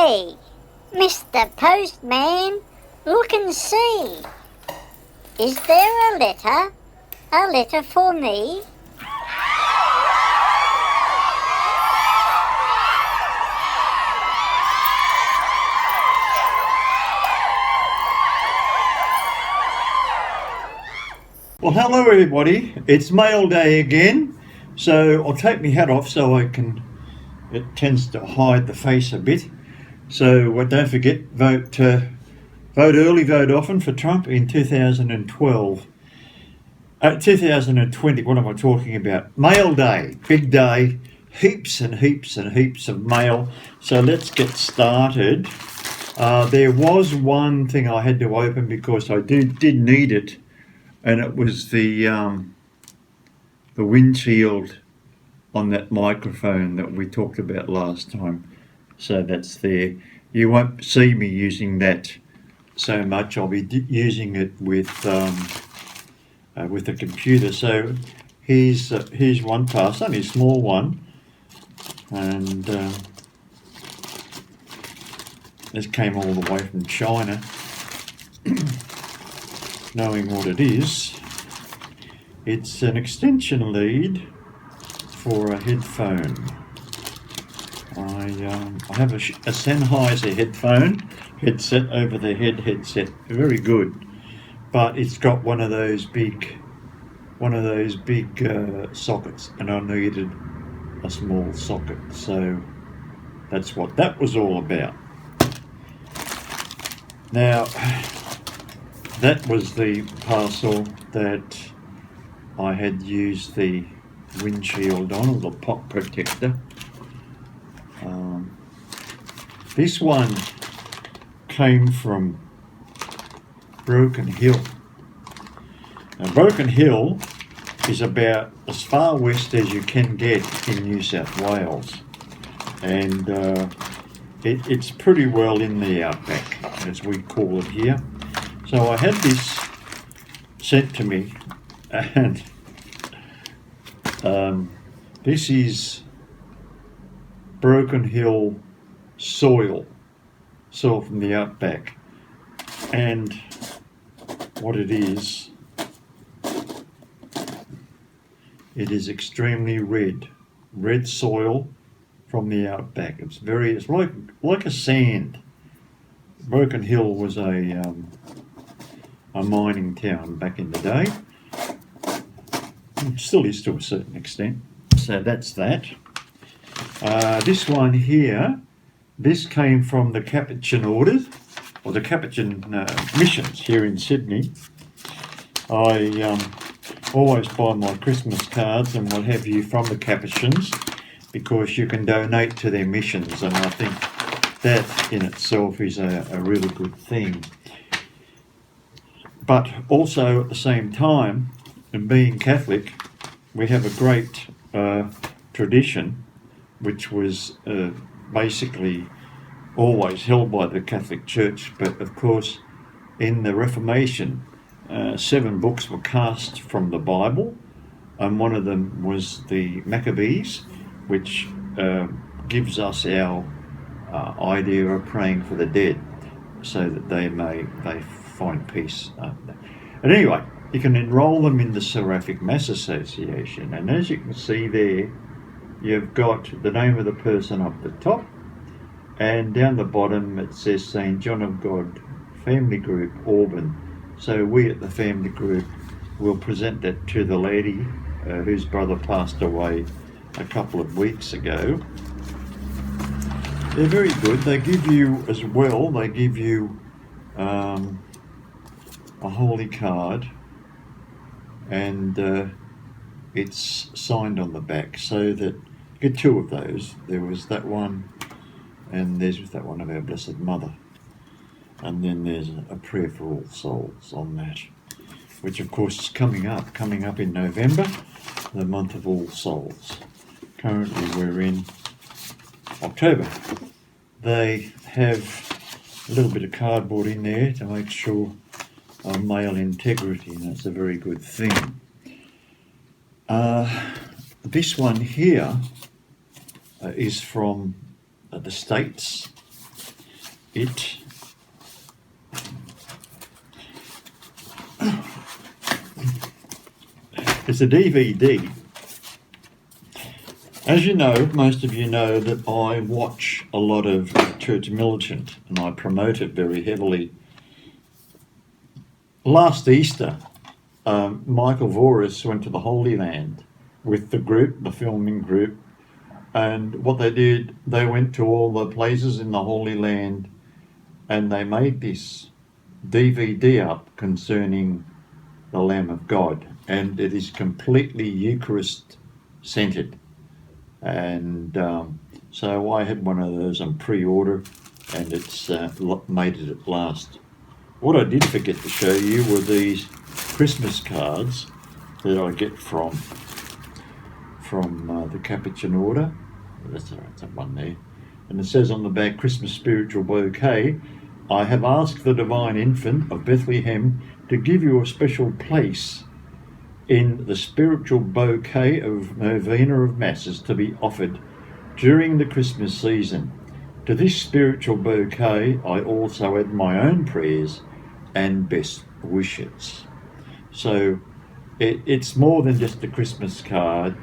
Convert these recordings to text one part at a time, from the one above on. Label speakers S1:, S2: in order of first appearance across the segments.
S1: Hey, Mr. Postman, look and see. Is there a letter? A letter for me?
S2: Well, hello everybody. It's mail day again, so I'll take my hat off so it tends to hide the face a bit. So don't forget, vote early, vote often for Trump in 2012. 2020, what am I talking about? Mail day, big day, heaps and heaps and heaps of mail. So let's get started. There was one thing I had to open because I did need it. And it was the windshield on that microphone that we talked about last time. So that's there. You won't see me using that so much. I'll be using it with the computer. So here's one parcel, only a small one, and this came all the way from China. Knowing what it is, it's an extension lead for a headphone. I have a Sennheiser headset over the headset, very good, but it's got one of those big sockets, and I needed a small socket, so that's what that was all about. Now, that was the parcel that I had used the windshield on, or the pop protector. This one came from Broken Hill. Now, Broken Hill is about as far west as you can get in New South Wales, and it's pretty well in the outback, as we call it here. So I had this sent to me, and this is Broken Hill soil from the outback, and what it is extremely red soil from the outback. It's like a sand. Broken Hill was a mining town back in the day. It still is to a certain extent. So that's that. This one here, this came from the Capuchin orders, or the Capuchin missions here in Sydney. I always buy my Christmas cards and what have you from the Capuchins, because you can donate to their missions, and I think that in itself is a really good thing. But also at the same time, and being Catholic, we have a great tradition which was basically always held by the Catholic Church, but of course in the Reformation 7 books were cast from the Bible, and one of them was the Maccabees, which gives us our idea of praying for the dead so that they find peace. And anyway, you can enrol them in the Seraphic Mass Association, and as you can see there, you've got the name of the person up the top, and down the bottom it says St. John of God Family Group, Auburn. So we at the family group will present that to the lady whose brother passed away a couple of weeks ago. They're very good. They give you a holy card, and it's signed on the back, so that you get 2 of those. There was that one, and there's that one of our Blessed Mother, and then there's a prayer for all souls on that, which of course is coming up in November, the month of All Souls. Currently we're in October. They have a little bit of cardboard in there to make sure of mail integrity, and that's a very good thing. This one here is from the States, it's a DVD. As you know, most of you know that I watch a lot of Church Militant and I promote it very heavily. Last Easter, Michael Voris went to the Holy Land with the group, the filming group, and what they did, they went to all the places in the Holy Land and they made this DVD up concerning the Lamb of God, and it is completely Eucharist centered. And so I had one of those on pre-order, and it's made it at last. What I did forget to show you were these Christmas cards that I get from the Capuchin Order. That's that one there. And it says on the back, Christmas Spiritual Bouquet, I have asked the Divine Infant of Bethlehem to give you a special place in the spiritual bouquet of novena of masses to be offered during the Christmas season. To this spiritual bouquet, I also add my own prayers and best wishes. So it's more than just a Christmas card.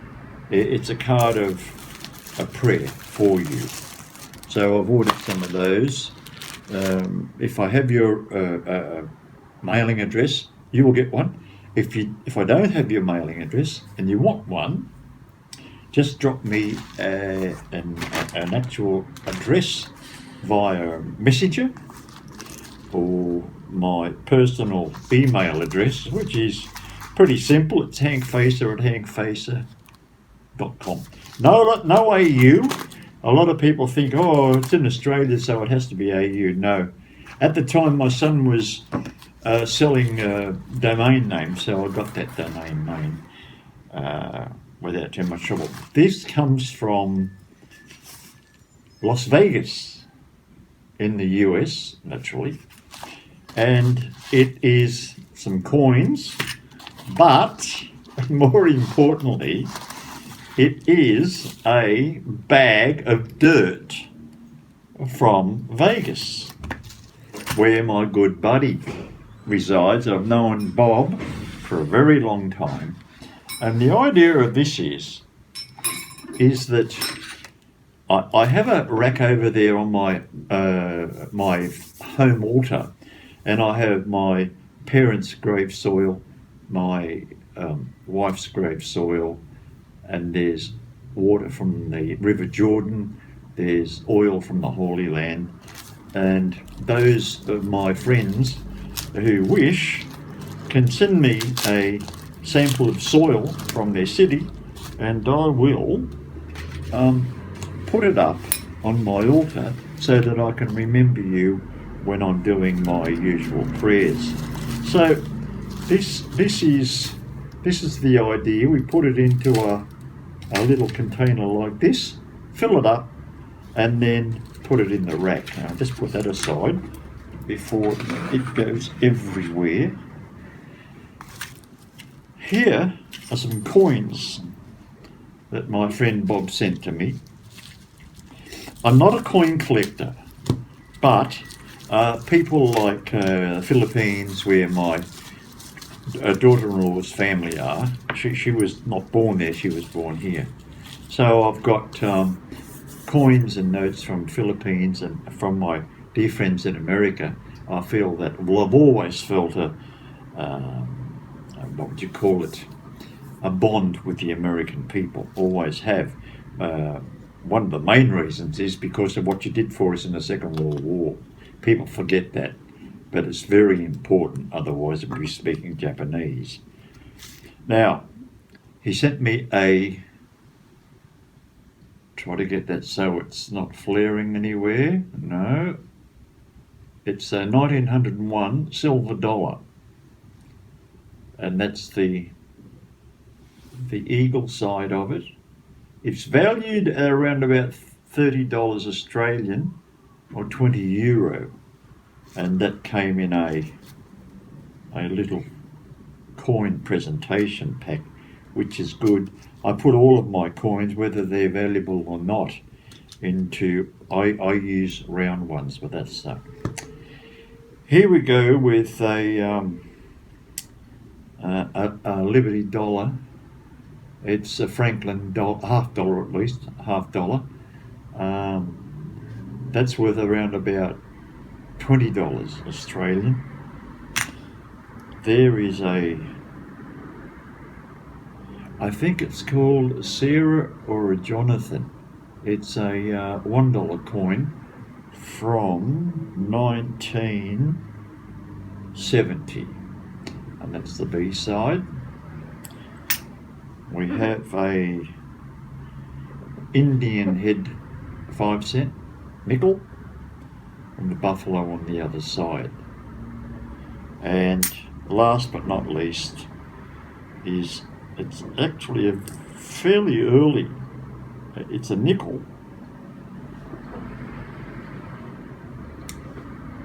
S2: It's a card of a prayer for you. So I've ordered some of those. If I have your mailing address, you will get one. If I don't have your mailing address and you want one, just drop me an actual address via Messenger or my personal email address, which is pretty simple. It's hankfacer@hankfacer.com. No AU. A lot of people think, oh, it's in Australia, so it has to be AU. No. At the time, my son was selling domain names, so I got that domain name without too much trouble. This comes from Las Vegas in the US, naturally, and it is some coins, but more importantly, it is a bag of dirt from Vegas, where my good buddy resides. I've known Bob for a very long time, and the idea of this is that I have a rack over there on my my home altar, and I have my parents' grave soil, my wife's grave soil, and there's water from the River Jordan, there's oil from the Holy Land, and those of my friends who wish can send me a sample of soil from their city, and I will put it up on my altar so that I can remember you when I'm doing my usual prayers. So this is the idea. We put it into a little container like this, fill it up, and then put it in the rack. Now just put that aside before it goes everywhere. Here are some coins that my friend Bob sent to me. I'm not a coin collector, but people like the Philippines, where my daughter-in-law's family are, she was not born there, she was born here. So I've got coins and notes from Philippines and from my dear friends in America. I feel that, well, I've always felt what would you call it, a bond with the American people, always have. One of the main reasons is because of what you did for us in the Second World War. People forget that, but it's very important, otherwise we'd be speaking Japanese. Now, he sent me try to get that so it's not flaring anywhere. No. It's a 1901 silver dollar. And that's the eagle side of it. It's valued at around about $30 Australian or 20 euro. And that came in a little coin presentation pack, which is good. I put all of my coins, whether they're valuable or not, into I use round ones, but that's here we go with a Liberty dollar. It's a Franklin $half at least, $half. That's worth around about $20 Australian. There is I think it's called Sarah or a Jonathan. It's a $1 coin from 1970, and that's the B side. We have a Indian head 5-cent nickel and the buffalo on the other side. And last but not least it's actually a fairly early, it's a nickel,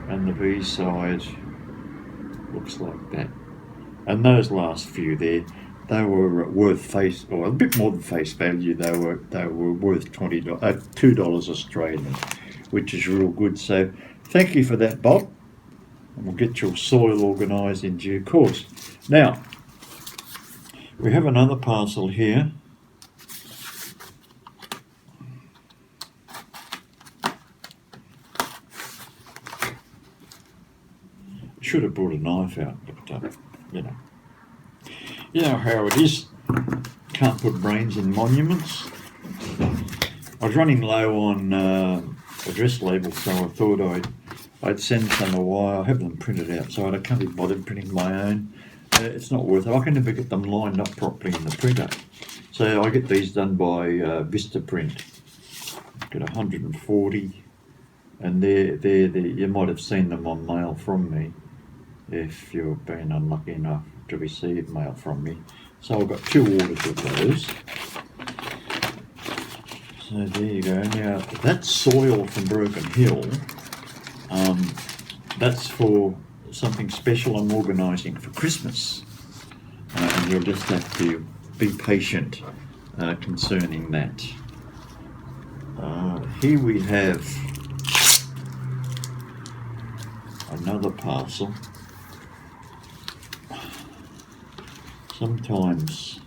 S2: and the B side looks like that. And those last few there, they were worth a bit more than face value. They were worth $2 Australian, which is real good. So thank you for that, Bob, and we'll get your soil organised in due course. Now we have another parcel here. Should have brought a knife out, but you know how it is. Can't put brains in monuments. I was running low on address labels, so I thought I'd send some away. I have them printed out, so I can't be bothered printing my own. It's not worth it. I can never get them lined up properly in the printer. So I get these done by Vistaprint. Get 140, and they're you might have seen them on mail from me if you've been unlucky enough to receive mail from me. So I've got 2 orders of those. So there you go. Now that soil from Broken Hill, that's for something special I'm organising for Christmas, and you'll just have to be patient concerning that. Here we have another parcel. Sometimes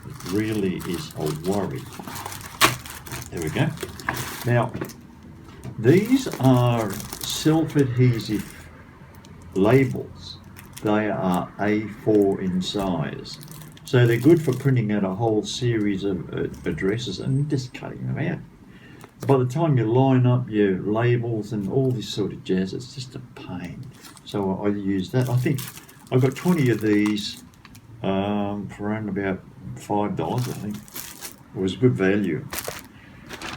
S2: it really is a worry. There we go. Now, these are self-adhesive labels. They are A4 in size. So they're good for printing out a whole series of addresses and just cutting them out. By the time you line up your labels and all this sort of jazz, it's just a pain. So I use that. I think I got 20 of these for around about $5, I think. It was good value.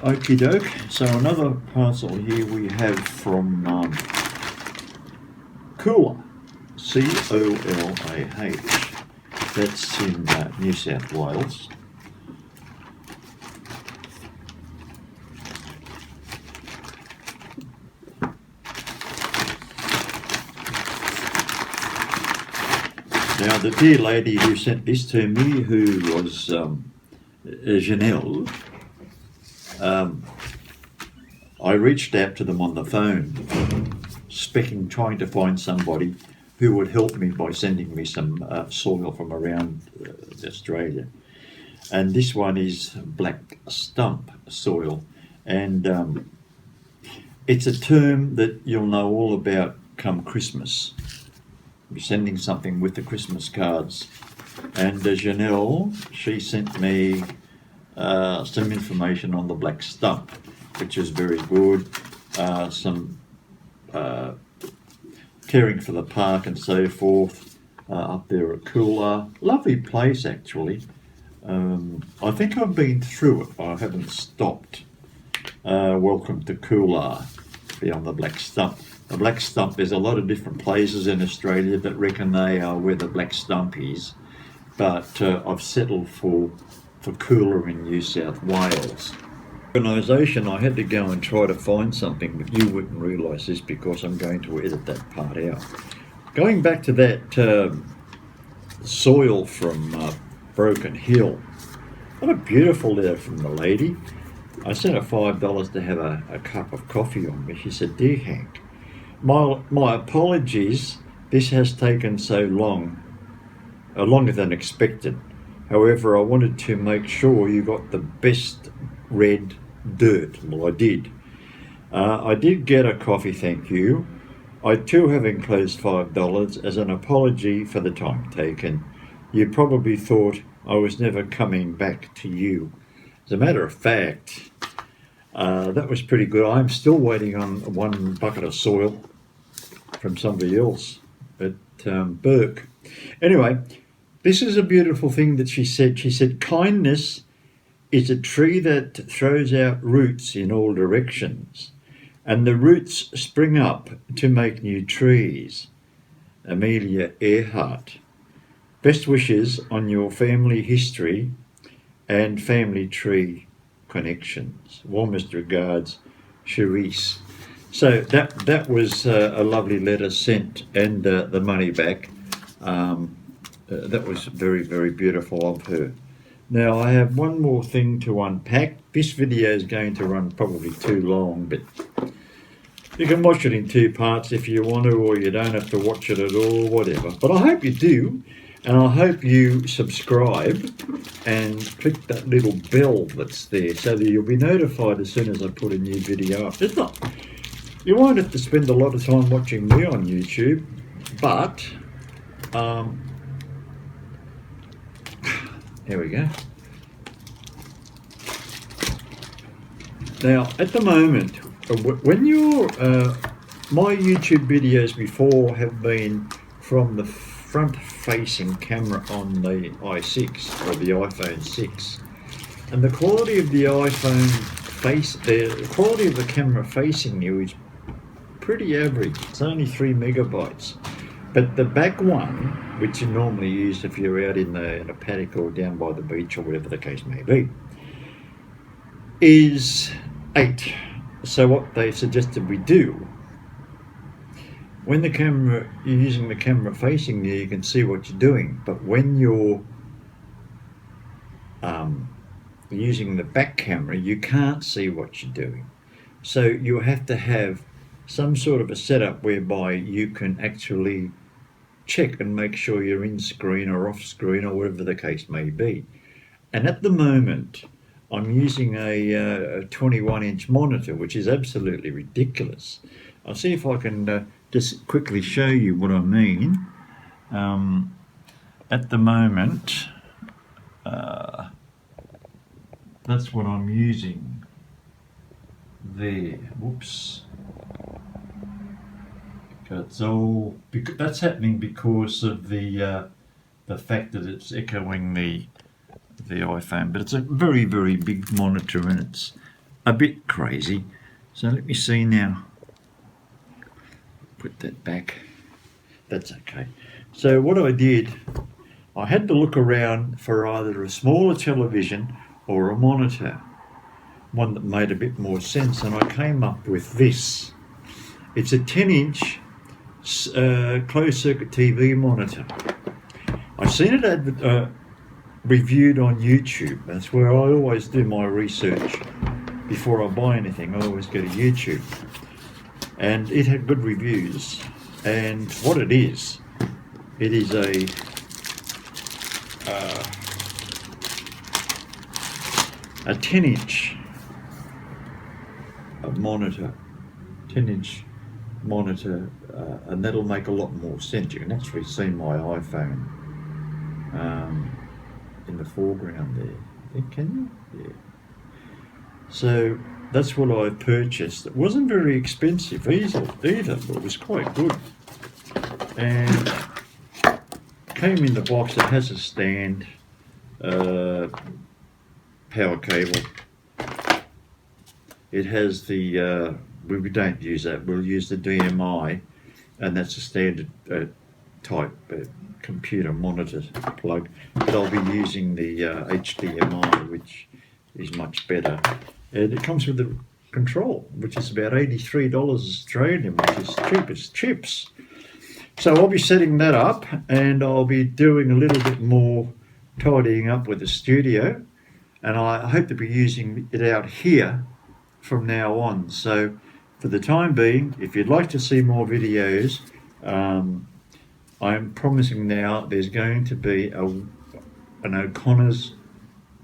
S2: Okie doke. So another parcel here we have from Coolah, Colah. That's in New South Wales. Now, the dear lady who sent this to me, who was Janelle, I reached out to them on the phone, trying to find somebody who would help me by sending me some soil from around Australia. And this one is black stump soil. And it's a term that you'll know all about come Christmas. Be sending something with the Christmas cards. And Janelle, she sent me some information on the black stump, which is very good. Some caring for the park and so forth up there at Coolah. Lovely place, actually. I think I've been through it. I haven't stopped. Welcome to Coolah, beyond the black stump. The black stump, there's a lot of different places in Australia that reckon they are where the black stump is, but I've settled for Coolah in New South Wales. Organisation, I had to go and try to find something, but you wouldn't realise this because I'm going to edit that part out. Going back to that soil from Broken Hill, What a beautiful letter from the lady. I sent her $5 to have a cup of coffee on me. She said, "Dear Hank, my apologies. This has taken so long, longer than expected. However, I wanted to make sure you got the best red dirt." Well, I did. I did get a coffee, thank you. I too have enclosed $5 as an apology for the time taken. You probably thought I was never coming back to you. As a matter of fact, that was pretty good. I'm still waiting on one bucket of soil from somebody else at Burke. Anyway, this is a beautiful thing that she said. She said, "Kindness is a tree that throws out roots in all directions, and the roots spring up to make new trees." Amelia Earhart. Best wishes on your family history and family tree connections. Warmest regards, Cherise. So that was a lovely letter sent, and the money back. That was very, very beautiful of her. Now I have one more thing to unpack. This video is going to run probably too long, but you can watch it in 2 parts if you want to, or you don't have to watch it at all, whatever. But I hope you do, and I hope you subscribe and click that little bell that's there so that you'll be notified as soon as I put a new video up. It's not, you won't have to spend a lot of time watching me on YouTube, but here we go. Now, at the moment, when you're, my YouTube videos before have been from the front-facing camera on the i6 or the iPhone 6, and the quality of the the quality of the camera facing you is pretty average. It's only 3 megabytes, but the back one, which you normally use if you're out in a paddock or down by the beach or whatever the case may be, is 8. So what they suggested we do, when you're using the camera facing you, you can see what you're doing. But when you're using the back camera, you can't see what you're doing. So you have to have some sort of a setup whereby you can actually check and make sure you're in screen or off screen or whatever the case may be. And at the moment, I'm using a 21-inch monitor, which is absolutely ridiculous. I'll see if I can just quickly show you what I mean. At the moment, that's what I'm using there. Whoops. That's happening because of the fact that it's echoing the iPhone, but it's a very, very big monitor and it's a bit crazy. So let me see now. Put that back. That's okay. So what I did, I had to look around for either a smaller television or a monitor, one that made a bit more sense, and I came up with this. It's a 10-inch closed circuit TV monitor. I've seen it reviewed on YouTube. That's where I always do my research before I buy anything. I always go to YouTube, and it had good reviews. And what it is a a 10-inch monitor, 10-inch monitor, and that'll make a lot more sense. You can actually see my iPhone in the foreground there. I think, can you? Yeah. So that's what I purchased. It wasn't very expensive either, but it was quite good. And came in the box. It has a stand, power cable. It has the, we don't use that, we'll use the DMI, and that's a standard type computer monitor plug, but I'll be using the HDMI, which is much better. And it comes with the control, which is about $83 Australian, which is cheap as chips. So I'll be setting that up, and I'll be doing a little bit more tidying up with the studio. and I hope to be using it out here from now on. So for the time being, if you'd like to see more videos, I'm promising now there's going to be an O'Connor's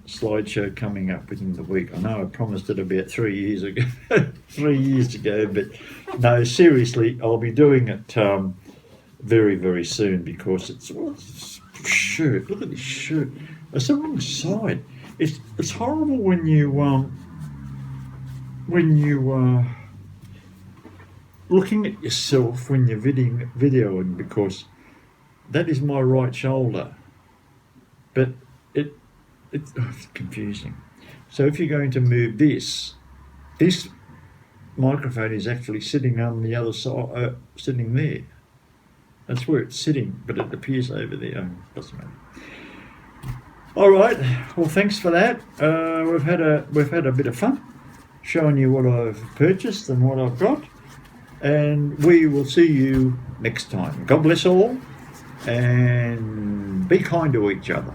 S2: slideshow coming up within the week. I know I promised it about 3 years ago, 3 years ago, but no, seriously, I'll be doing it very, very soon, because it's shirt. Look at this shirt. It's the wrong side. It's horrible when you looking at yourself when you're videoing, because that is my right shoulder, but it's confusing. So if you're going to move this microphone is actually sitting on the other side, sitting there. That's where it's sitting, but it appears over there. Doesn't matter. All right. Well, thanks for that. We've had a bit of fun showing you what I've purchased and what I've got, and we will see you next time. God bless all, and be kind to each other.